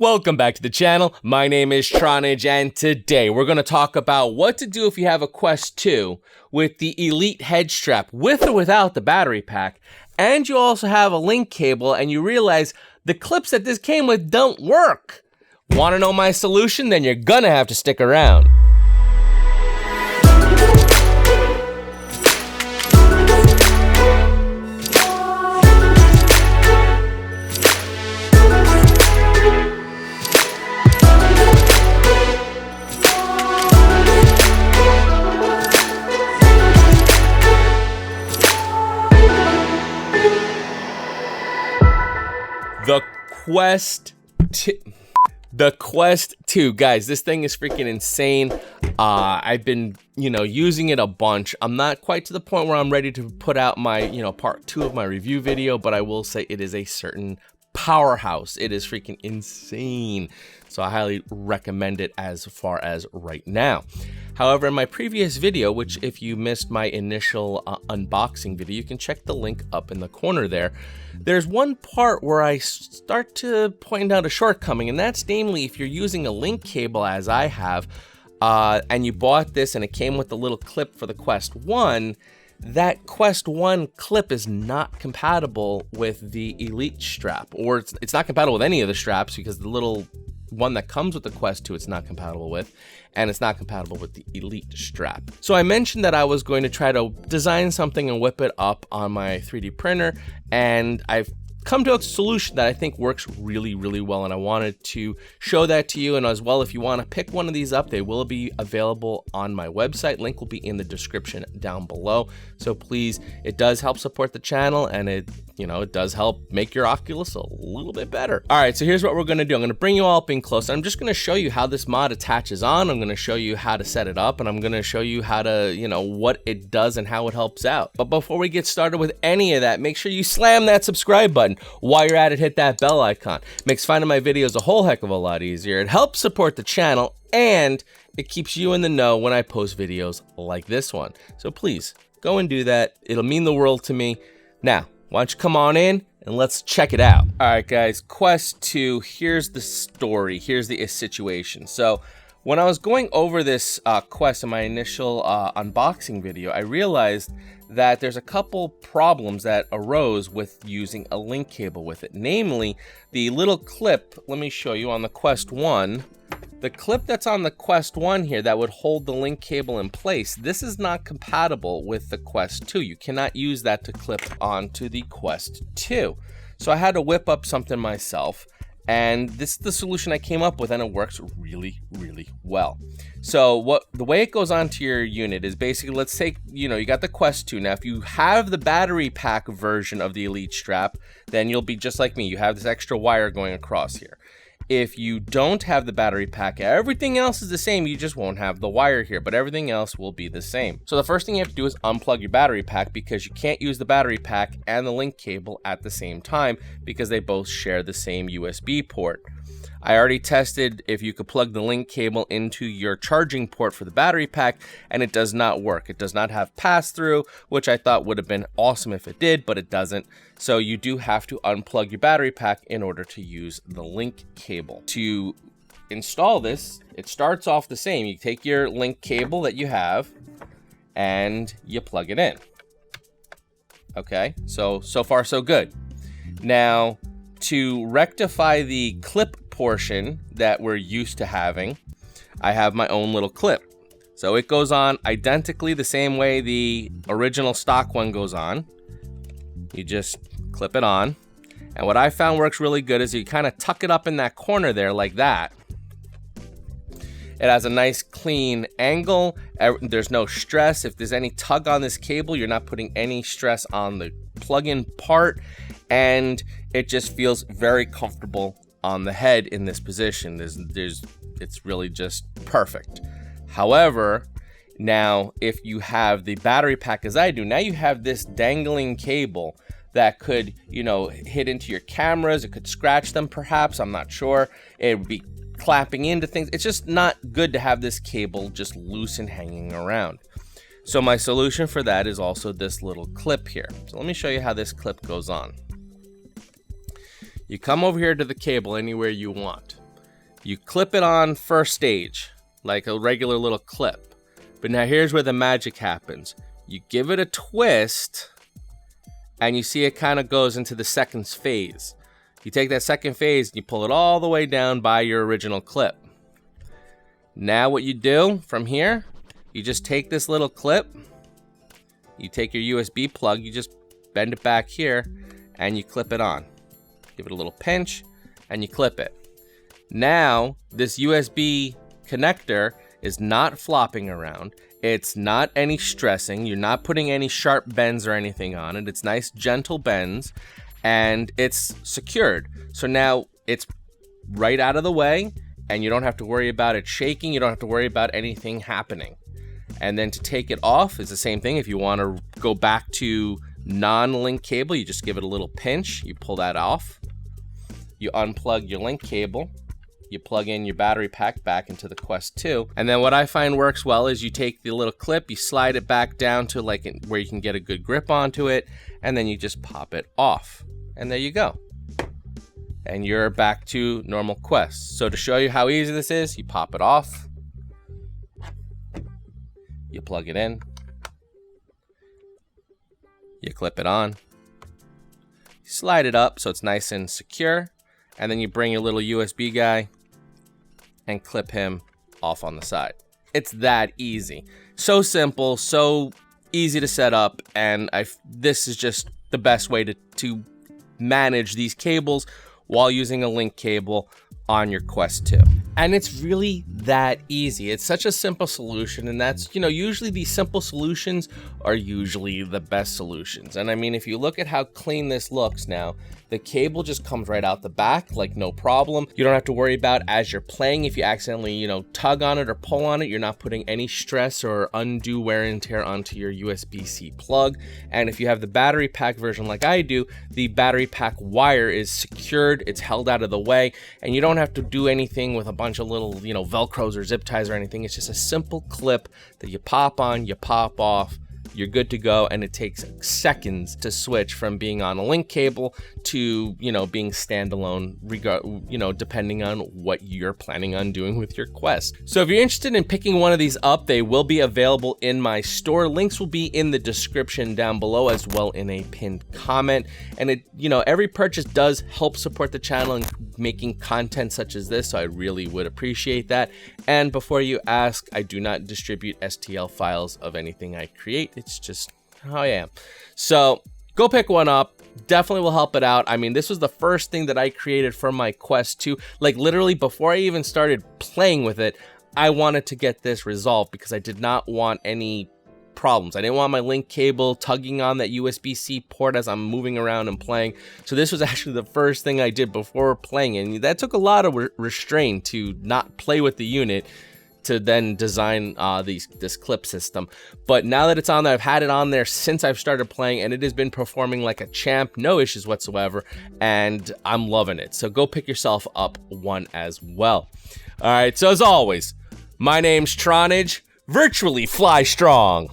Welcome back to the channel. My name is Tronage, and today we're going to talk about what to do if you have a Quest 2 with the Elite head strap, with or without the battery pack, and you also have a link cable and you realize the clips that this came with don't work. Want to know my solution? Then you're going to have to stick around. The Quest 2, guys, this thing is freaking insane. I've been, using it a bunch. I'm not quite to the point where I'm ready to put out my, part 2 of my review video, but I will say it is a certain powerhouse. It is freaking insane. So I highly recommend it as far as right now. However, in my previous video, which if you missed my initial unboxing video, you can check the link up in the corner there. There's one part where I start to point out a shortcoming, and that's namely if you're using a link cable as I have, and you bought this and it came with the little clip for the Quest 1, that Quest 1 clip is not compatible with the Elite strap, or it's not compatible with any of the straps because the little one that comes with the Quest 2 it's not compatible with, and it's not compatible with the Elite strap. So I mentioned that I was going to try to design something and whip it up on my 3D printer, and I've come to a solution that I think works really, really well, and I wanted to show that to you. And as well, if you want to pick one of these up, they will be available on my website. Link will be in the description down below. So please, it does help support the channel, and it does help make your Oculus a little bit better. All right, so here's what we're going to do. I'm going to bring you all up in close. I'm just going to show you how this mod attaches on. I'm going to show you how to set it up, and I'm going to show you how to, what it does and how it helps out. But before we get started with any of that, make sure you slam that subscribe button. While you're at it, hit that bell icon. Makes finding my videos a whole heck of a lot easier. It helps support the channel, and it keeps you in the know when I post videos like this one. So please, go and do that. It'll mean the world to me. Now, why don't you come on in and let's check it out. All right, guys, Quest 2, here's the story. Here's the situation. So when I was going over this Quest in my initial unboxing video, I realized that there's a couple problems that arose with using a link cable with it. Namely, the little clip, let me show you on the Quest 1, the clip that's on the Quest 1 here that would hold the link cable in place, this is not compatible with the Quest 2. You cannot use that to clip onto the Quest 2. So I had to whip up something myself, and this is the solution I came up with, and it works really, really well. So the way it goes onto your unit is basically, let's say, you got the Quest 2. Now, if you have the battery pack version of the Elite strap, then you'll be just like me. You have this extra wire going across here. If you don't have the battery pack, everything else is the same. You just won't have the wire here, but everything else will be the same. So the first thing you have to do is unplug your battery pack, because you can't use the battery pack and the link cable at the same time because they both share the same USB port. I already tested if you could plug the link cable into your charging port for the battery pack, and it does not work. It does not have pass-through, which I thought would have been awesome if it did, but it doesn't. So you do have to unplug your battery pack in order to use the link cable. To install this, it starts off the same. You take your link cable that you have and you plug it in. Okay, so far so good. Now, to rectify the clip portion that we're used to having, I have my own little clip. So it goes on identically the same way the original stock one goes on. You just clip it on. And what I found works really good is you kind of tuck it up in that corner there like that. It has a nice clean angle. There's no stress. If there's any tug on this cable, you're not putting any stress on the plug-in part, and it just feels very comfortable on the head in this position. It's really just perfect. However, now if you have the battery pack as I do, now you have this dangling cable that could, hit into your cameras. It could scratch them perhaps, I'm not sure. It would be clapping into things. It's just not good to have this cable just loose and hanging around. So my solution for that is also this little clip here. So let me show you how this clip goes on. You come over here to the cable anywhere you want. You clip it on first stage, like a regular little clip. But now here's where the magic happens. You give it a twist, and you see it kind of goes into the second phase. You take that second phase and you pull it all the way down by your original clip. Now what you do from here, you just take this little clip, you take your USB plug, you just bend it back here, and you clip it on. Give it a little pinch, and you clip it. Now, this USB connector is not flopping around. It's not any stressing. You're not putting any sharp bends or anything on it. It's nice, gentle bends, and it's secured. So now it's right out of the way, and you don't have to worry about it shaking. You don't have to worry about anything happening. And then to take it off is the same thing. If you want to go back to non-link cable, you just give it a little pinch. You pull that off. You unplug your link cable. You plug in your battery pack back into the Quest 2. And then what I find works well is you take the little clip, you slide it back down to where you can get a good grip onto it, and then you just pop it off. And there you go. And you're back to normal Quest. So to show you how easy this is, you pop it off. You plug it in. You clip it on. You slide it up so it's nice and secure. And then you bring your little USB guy and clip him off on the side. It's that easy. So simple, so easy to set up, and this is just the best way to manage these cables while using a link cable on your Quest 2. And it's really that easy. It's such a simple solution, and that's, usually these simple solutions are usually the best solutions. And I mean, if you look at how clean this looks now, the cable just comes right out the back, like no problem. You don't have to worry about as you're playing, if you accidentally, tug on it or pull on it, you're not putting any stress or undue wear and tear onto your USB-C plug. And if you have the battery pack version like I do, the battery pack wire is secured, it's held out of the way, and you don't have to do anything with a bunch of little, Velcros or zip ties or anything. It's just a simple clip that you pop on, you pop off, you're good to go, and it takes seconds to switch from being on a link cable to, being standalone, depending on what you're planning on doing with your Quest. So if you're interested in picking one of these up, they will be available in my store. Links will be in the description down below, as well in a pinned comment. And every purchase does help support the channel and making content such as this, so I really would appreciate that. And before you ask, I do not distribute STL files of anything I create. It's just how I am. So go pick one up. Definitely will help it out. I mean, this was the first thing that I created for my Quest 2. Like literally before I even started playing with it, I wanted to get this resolved because I did not want any problems. I didn't want my link cable tugging on that USB-C port as I'm moving around and playing. So this was actually the first thing I did before playing, and that took a lot of restraint to not play with the unit to then design this clip system. But now that it's on there, I've had it on there since I've started playing, and it has been performing like a champ, no issues whatsoever, and I'm loving it. So go pick yourself up one as well. All right, so as always, my name's Tronage, virtually fly strong.